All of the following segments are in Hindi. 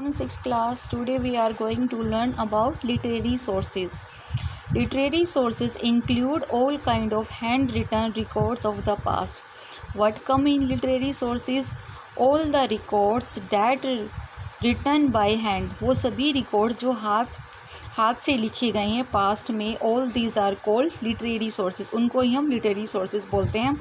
afternoon, 6th class. Today we are going to learn about literary sources. Literary sources include all kind of handwritten records of the past. What come in literary sources? All the records that written by hand. वो सभी records जो हाथ से लिखे गए हैं पास्ट में. All these are called literary sources. उनको ही हम literary sources बोलते हैं.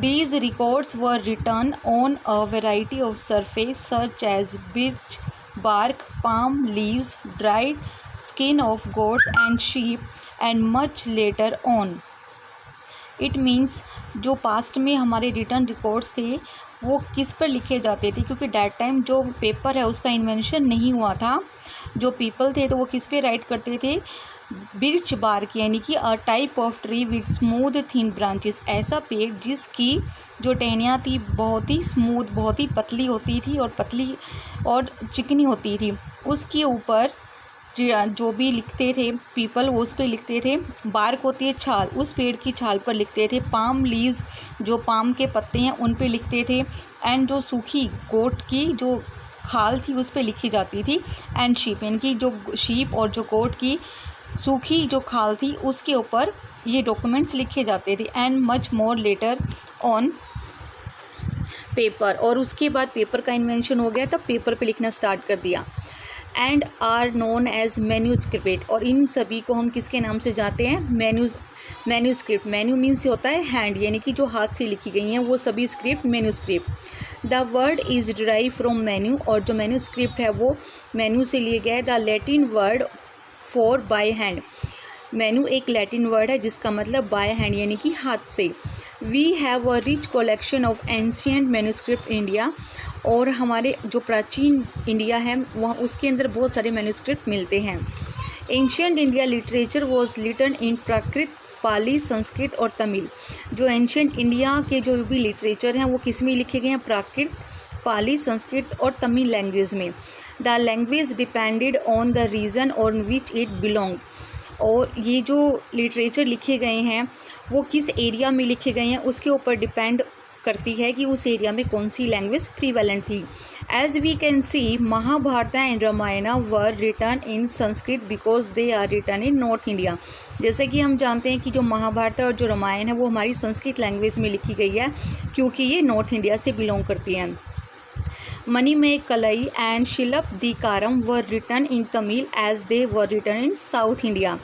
These records were written on a variety of surface such as birch bark, palm leaves, dried skin of goats and sheep, and much later on. It means जो पास्ट में हमारे रिटर्न रिकॉर्ड्स थे वो किस पर लिखे जाते थे, क्योंकि डैट टाइम जो पेपर है उसका इन्वेंशन नहीं हुआ था. जो पीपल थे तो वो किस पे राइट करते थे? बिर्च बार्क, यानी कि a type of tree with smooth thin branches. ऐसा पेड़ जिसकी जो टहनियाँ थी बहुत ही स्मूथ, बहुत ही पतली होती थी और पतली और चिकनी होती थी. उसके ऊपर जो भी लिखते थे पीपल उस पे लिखते थे. बार्क होती है छाल, उस पेड़ की छाल पर लिखते थे. पाम लीव्स, जो पाम के पत्ते हैं उन पे लिखते थे. एंड जो सूखी गोट की जो खाल थी उस पे लिखी जाती थी. एंड शीप, यानी कि जो शीप और जो गोट की सूखी जो खाल थी उसके ऊपर ये डॉक्यूमेंट्स लिखे जाते थे. And much more later on paper, और उसके बाद पेपर का इन्वेंशन हो गया तब पेपर पे लिखना स्टार्ट कर दिया. And are known as manuscript, और इन सभी को हम किसके नाम से जानते हैं? मैन्यूस्क्रिप्ट. मैन्यू मीन्स होता है हैंड, यानी कि जो हाथ से लिखी गई हैं वो सभी script manuscript. The word is derive from menu, और जो मैन्यूस्क्रिप्ट है वो मैन्यू से लिए गया है. The Latin word for by hand. Manu एक लैटिन वर्ड है जिसका मतलब बाय हैंड, यानी कि हाथ से. We have a rich collection of ancient manuscript India, और हमारे जो प्राचीन इंडिया है वहाँ उसके अंदर बहुत सारे मैन्यूस्क्रिप्ट मिलते हैं. Ancient India literature was written in Prakrit, Pali, Sanskrit और तमिल. जो एंशियंट इंडिया के जो भी लिटरेचर हैं वो किस में लिखे गए हैं? प्राकृत, पाली, संस्कृत और तमिल लैंग्वेज में. The language depended on the region on which it belong, और ये जो लिटरेचर लिखे गए हैं वो किस एरिया में लिखे गए हैं उसके ऊपर डिपेंड करती है कि उस एरिया में कौन सी लैंग्वेज प्रीवेलेंट थी. As we can see, Mahabharata and Ramayana were written in Sanskrit because they are written in north India. जैसे कि हम जानते हैं कि जो महाभारत और जो रामायण है वो हमारी संस्कृत लैंग्वेज में लिखी गई है क्योंकि ये नॉर्थ इंडिया से बिलोंग करती हैं. Manimekalai and Silappatikaram were written in Tamil as they were written in south India.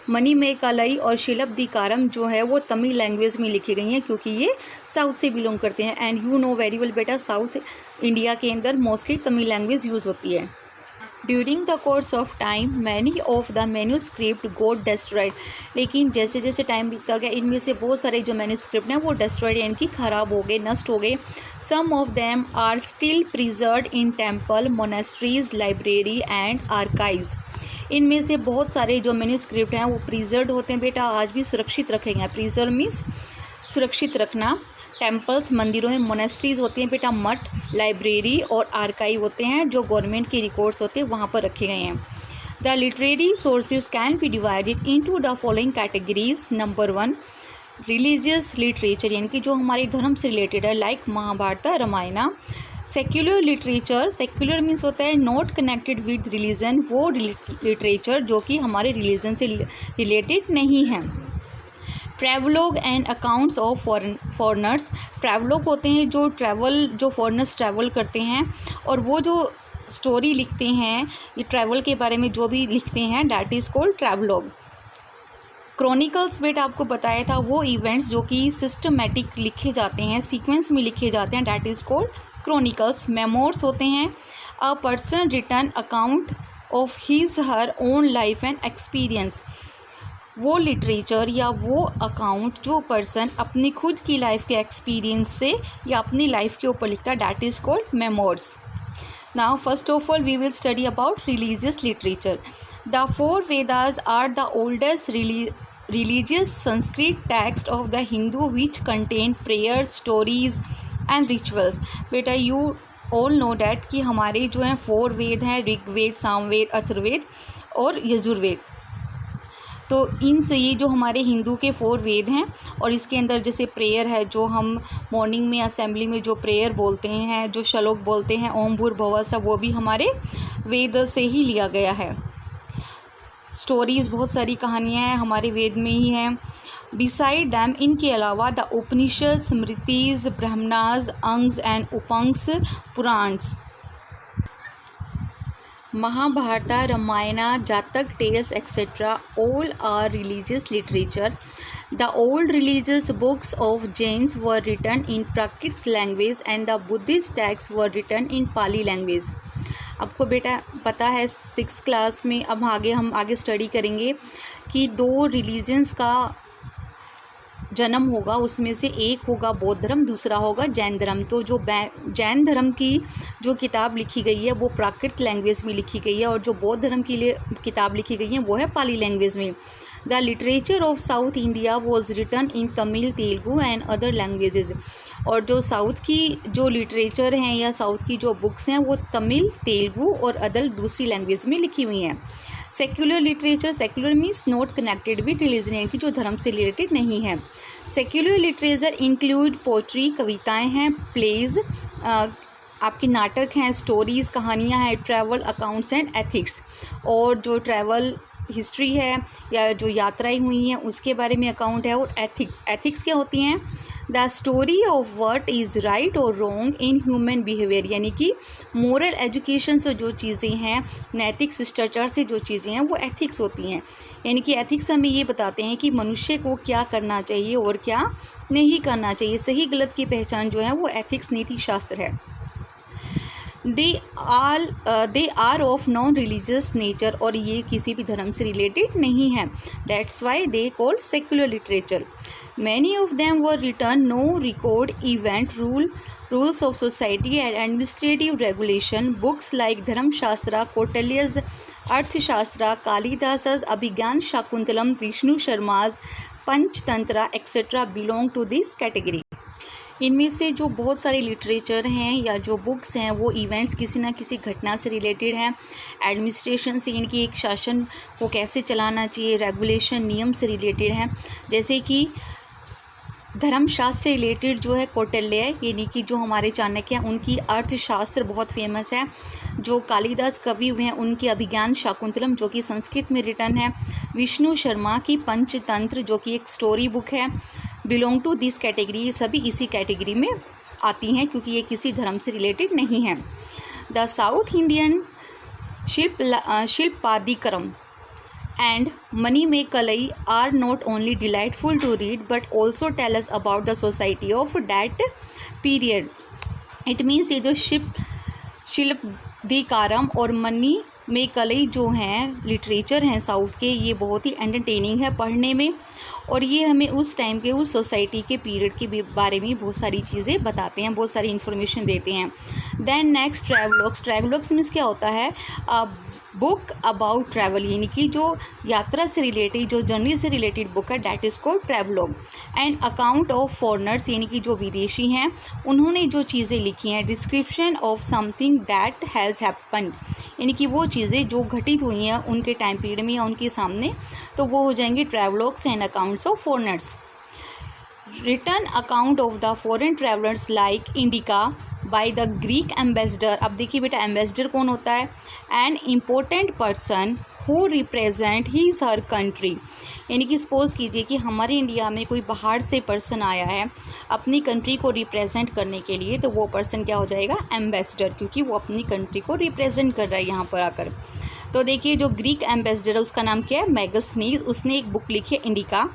Manimekalai और शिलप्पदिकारम जो है वो तमिल लैंग्वेज में लिखी गई हैं क्योंकि ये साउथ से बिलोंग करते हैं. And you know very well बेटा, साउथ इंडिया के अंदर मोस्टली तमिल लैंग्वेज यूज़ होती है. During the course of time many of the manuscript got destroyed. लेकिन जैसे जैसे टाइम बीतता गया इनमें से बहुत सारे जो मैन्यूस्क्रिप्ट हैं वो डिस्ट्रॉयड, यानी कि ख़राब हो गए, नष्ट हो गए. Some of them are still preserved in temple, monasteries, library and archives. इनमें से बहुत सारे जो मैन्यूस्क्रिप्ट हैं वो प्रिजर्व्ड होते हैं बेटा, आज भी सुरक्षित रखे गए हैं. प्रिजर्व मीन्स सुरक्षित रखना. टेम्पल्स मंदिरों में, मोनेस्ट्रीज होती हैं बेटा मठ, लाइब्रेरी और आर्काइव होते हैं जो गवर्नमेंट के रिकॉर्ड्स होते हैं वहाँ पर रखे गए हैं. The literary sources can be divided into the following categories. Number 1, religious literature, यानी कि जो हमारे धर्म से रिलेटेड है, like Mahabharata, Ramayana. Secular literature, secular means होता है नॉट कनेक्टेड विद रिलीजन, वो लिटरेचर जो कि हमारे रिलीजन से रिलेटेड नहीं है. Travelogue and accounts of foreigners. Travelogue होते हैं जो फॉरनर्स ट्रैवल करते हैं और वो जो स्टोरी लिखते हैं ये ट्रैवल के बारे में जो भी लिखते हैं that is called travelogue. Chronicles बेटा आपको बताया था वो इवेंट्स जो कि सिस्टमेटिक लिखे जाते हैं, सीक्वेंस में लिखे जाते हैं, that is called chronicles. Memoirs होते हैं a person return account of his her own life and experience. वो लिटरेचर या वो अकाउंट जो पर्सन अपनी खुद की लाइफ के एक्सपीरियंस से या अपनी लाइफ के ऊपर लिखता है that is called memoirs. Now first of all we will study about religious literature. The 4 Vedas are the oldest religious Sanskrit text of the Hindu which contain prayers, stories and rituals. बेटा you all know that कि हमारे जो हैं 4 वेद हैं, ऋग्वेद, सामवेद, अथर्ववेद और यजुर्वेद. तो इनसे ये जो हमारे हिंदू के 4 वेद हैं, और इसके अंदर जैसे प्रेयर है, जो हम मॉर्निंग में असेंबली में जो प्रेयर बोलते हैं, जो श्लोक बोलते हैं ओम भूर्भुवः स्व, वो भी हमारे वेद से ही लिया गया है। स्टोरीज़, बहुत सारी कहानियाँ हैं हमारे वेद में ही हैं। बिसाइड दैम, इनके अलावा the Upanishad, Smritis, Brahmanas, Angas and Upangas, Puranas, Mahabharata, Ramayana, Jataka tales etcetera, all are religious literature. The old religious books of Jains were written in Prakrit language and the Buddhist texts were written in Pali language. आपको बेटा पता है 6th क्लास में, अब हम आगे स्टडी करेंगे कि 2 रिलीजन्स का जन्म होगा, उसमें से एक होगा बौद्ध धर्म, दूसरा होगा जैन धर्म। तो जो जैन धर्म की जो किताब लिखी गई है वो प्राकृत लैंग्वेज में लिखी गई है, और जो बौद्ध धर्म के लिए किताब लिखी गई है वो है पाली लैंग्वेज में। The literature of south India was written in Tamil, Telugu and other languages. और जो साउथ की जो लिटरेचर हैं या साउथ की जो बुक्स हैं वो तमिल, तेलुगु और अदर दूसरी लैंग्वेज में लिखी हुई हैं। Secular literature, secular means not connected with religion, यानी कि जो धर्म से रिलेटेड नहीं है। सेक्युलर लिटरेचर इंक्लूड पोट्री, कविताएं हैं, प्लेज, आपके नाटक हैं, स्टोरीज़, कहानियां हैं, ट्रैवल अकाउंट्स एंड एथिक्स। और जो ट्रैवल हिस्ट्री है या जो यात्राएं हुई हैं उसके बारे में अकाउंट है। और एथिक्स क्या होती हैं? The story of what is right और रॉन्ग इन ह्यूमन बिहेवियर, यानी कि मोरल एजुकेशन से जो चीज़ें हैं, नैतिक शिष्टाचार से जो चीज़ें हैं वो एथिक्स होती हैं। यानी कि एथिक्स हमें ये बताते हैं कि मनुष्य को क्या करना चाहिए और क्या नहीं करना चाहिए। सही गलत की पहचान जो है वो एथिक्स नीति शास्त्र है। They are of non religious nature, और ये किसी भी धर्म से रिलेटेड नहीं है। That's why they called secular literature. Many of them were written no record event rules of society and administrative regulation. Books like Dharmashastra, Kautilya's Arthashastra, Kalidasa's Abhigyan Shakuntalam, Vishnu Sharma's Panchtantra etc. belong to this category. इनमें से जो बहुत सारे लिटरेचर हैं या जो बुक्स हैं वो इवेंट्स किसी ना किसी घटना से रिलेटेड हैं, एडमिनिस्ट्रेशन से, इनकी एक शासन को कैसे चलाना चाहिए, रेगुलेशन, नियम से रिलेटेड हैं। जैसे कि धर्मशास्त्र से रिलेटेड जो है कौटिल्य, यानी कि जो हमारे चाणक्य हैं उनकी अर्थशास्त्र बहुत फेमस है। जो कालिदास कवि हुए हैं उनकी अभिज्ञान शाकुंतलम जो कि संस्कृत में रिटन है। विष्णु शर्मा की पंचतंत्र जो कि एक स्टोरी बुक है, बिलोंग टू दिस कैटेगरी, ये सभी इसी कैटेगरी में आती हैं क्योंकि ये किसी धर्म से रिलेटेड नहीं है। The south Indian Silappatikaram and Manimekalai are not only delightful to read but also tell us about the society of that period. It means ये जो शिल्पदिकारम और मणिमेकलई जो हैं लिटरेचर हैं साउथ के, ये बहुत ही एंटरटेनिंग है पढ़ने में, और ये हमें उस टाइम के उस सोसाइटी के पीरियड के बारे में बहुत सारी चीज़ें बताते हैं, बहुत सारी इन्फॉर्मेशन देते हैं। Then next travelogues. Travelogues means क्या होता है? बुक अबाउट ट्रैवल, यानी कि जो यात्रा से रिलेटेड, जो जर्नी से रिलेटेड बुक है, that is called travelogue. And account of foreigners, यानी कि जो विदेशी हैं उन्होंने जो चीज़ें लिखी हैं। Description of something that has happened, यानी कि वो चीज़ें जो घटित हुई हैं उनके टाइम पीरियड में या उनके सामने, तो वो हो जाएंगे travelogues and accounts of foreigners. Written account of the foreign travellers like Indica by the Greek ambassador. अब देखिए बेटा, एम्बेसडर कौन होता है? An important person who represent his her country, यानी कि सपोज कीजिए कि हमारे इंडिया में कोई बाहर से पर्सन आया है अपनी कंट्री को रिप्रेजेंट करने के लिए, तो वो पर्सन क्या हो जाएगा? एम्बेसडर, क्योंकि वो अपनी कंट्री को रिप्रेजेंट कर रहा है यहाँ पर आकर। तो देखिए जो ग्रीक एम्बेसडर है उसका नाम क्या है? मैगस्थनीज। उसने एक बुक लिखी है इंडिका,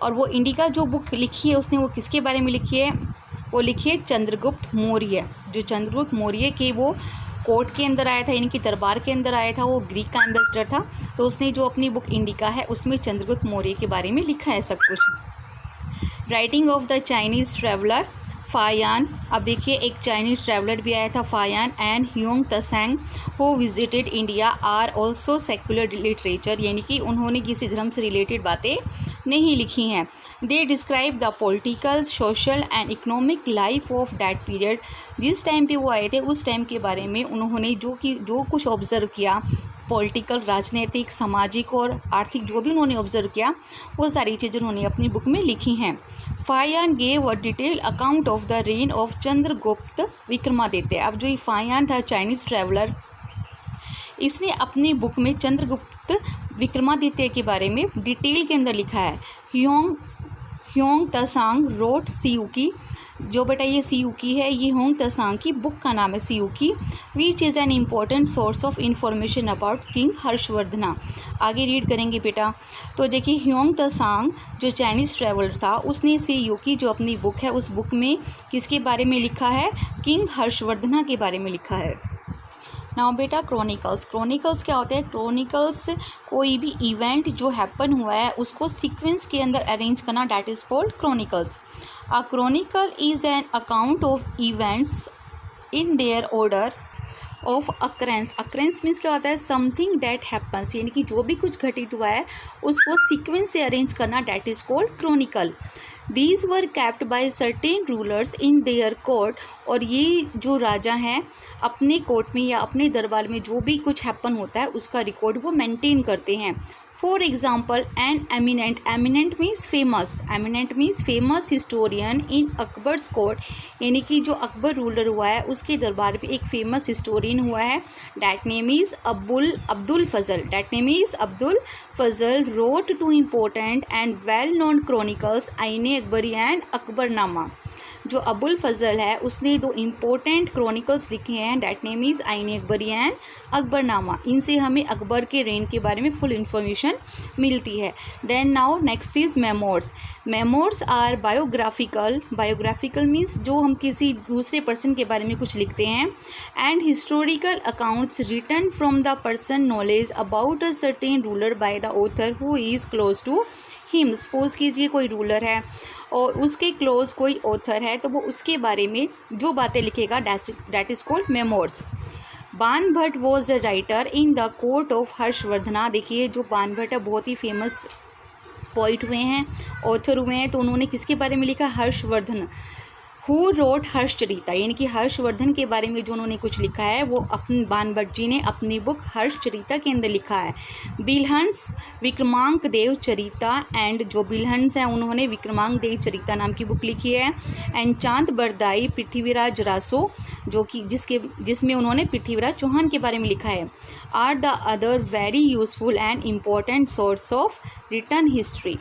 और वो इंडिका जो बुक लिखी है उसने वो किसके बारे में लिखी है? वो लिखी है चंद्रगुप्त मौर्य। जो चंद्रगुप्त मौर्य के वो कोर्ट के अंदर आया था, यानी कि दरबार के अंदर आया था, वो ग्रीक का एम्बेसडर था। तो उसने जो अपनी बुक इंडिका है उसमें चंद्रगुप्त मौर्य के बारे में लिखा है सब कुछ। Writing of the Chinese traveller Fahien. अब देखिए एक चाइनीज़ ट्रैवलर भी आया था Fahien, and Hiuen Tsang who visited India are also secular literature, यानी कि उन्होंने किसी धर्म से रिलेटेड बातें नहीं लिखी हैं। They describe the political, social and economic life of that period. जिस टाइम पे वो आए थे उस टाइम के बारे में उन्होंने जो कुछ ऑब्ज़र्व किया, पॉलिटिकल, राजनीतिक, सामाजिक और आर्थिक जो भी उन्होंने ऑब्जर्व किया वो सारी चीज़ें उन्होंने अपनी बुक में लिखी हैं। फायान gave a detail account of the rain of Chandragupta Vikramaditya. अब जो ये फायान था चाइनीज़ ट्रैवलर, इसने अपनी बुक में चंद्रगुप्त विक्रमादित्य के बारे में डिटेल के अंदर लिखा है। ह्योंग तसांग रोट सियुकी, जो बेटा ये सियुकी है, ये होंग तसांग की बुक का नाम है Siyuki, which is an important source of information about king Harshavardhana. आगे रीड करेंगे बेटा। तो देखिए ह्योंग तसांग जो चाइनीज़ ट्रैवलर था, उसने सियुकी जो अपनी बुक है उस बुक में किसके बारे में लिखा है? किंग हर्षवर्धना के बारे में लिखा है। नाउ बेटा क्रॉनिकल्स। क्रॉनिकल्स क्या होते हैं? क्रॉनिकल्स कोई भी इवेंट जो हैपन हुआ है उसको सीक्वेंस के अंदर अरेंज करना, that is called chronicles. A chronicle is an account of events in their order of occurrences. Occurrences means क्या होता है? समथिंग डैट हैपन्स, यानी कि जो भी कुछ घटित हुआ है उसको सीक्वेंस से अरेंज करना, that is called chronicle. These were kept by certain rulers in their court. और ये जो राजा हैं अपने कोर्ट में या अपने दरबार में जो भी कुछ हैपन होता है उसका रिकॉर्ड वो मेंटेन करते हैं। For example an eminent, eminent means famous, eminent means famous historian in Akbar's court, यानी कि जो अकबर रूलर हुआ है उसके दरबार में एक फेमस हिस्टोरियन हुआ है, that name is Abdul Fazal, that name is Abdul Fazal wrote two important and well known chronicles Ain-i Akbari and Akbarnama. जो अबुल फजल है उसने दो इम्पोर्टेंट क्रॉनिकल्स लिखे हैं, डैट नेम इज़ आईने अकबरी एंड अकबरनामा। इनसे हमें अकबर के रेन के बारे में फुल इन्फॉर्मेशन मिलती है। Then now next is memoirs. Memoirs are biographical, biographical means जो हम किसी दूसरे पर्सन के बारे में कुछ लिखते हैं, and historical accounts written from the person knowledge about a certain ruler by the author who is close to him. Suppose कीजिए कोई रूलर है और उसके क्लोज कोई ऑथर है तो वो उसके बारे में जो बातें लिखेगा, that is called memoirs. Banabhatta was a writer in the court of Harshavardhana. देखिए जो बाणभट्ट है बहुत ही फेमस पोइट हुए हैं, ऑथर हुए हैं, तो उन्होंने किसके बारे में लिखा? हर्षवर्धन। हु रोट हर्षचरिता, यानी कि हर्षवर्धन के बारे में जो उन्होंने कुछ लिखा है वो अपने बाणभट्ट जी ने अपनी बुक हर्षचरिता के अंदर लिखा है। बिलहंस विक्रमांक देव चरिता, एंड जो बिलहंस हैं उन्होंने विक्रमांक देव चरिता नाम की बुक लिखी है। एंड चांद बरदाई पृथ्वीराज रासो, जो कि जिसमें उन्होंने पृथ्वीराज चौहान के बारे में लिखा है। Are the other very useful and important source of return history.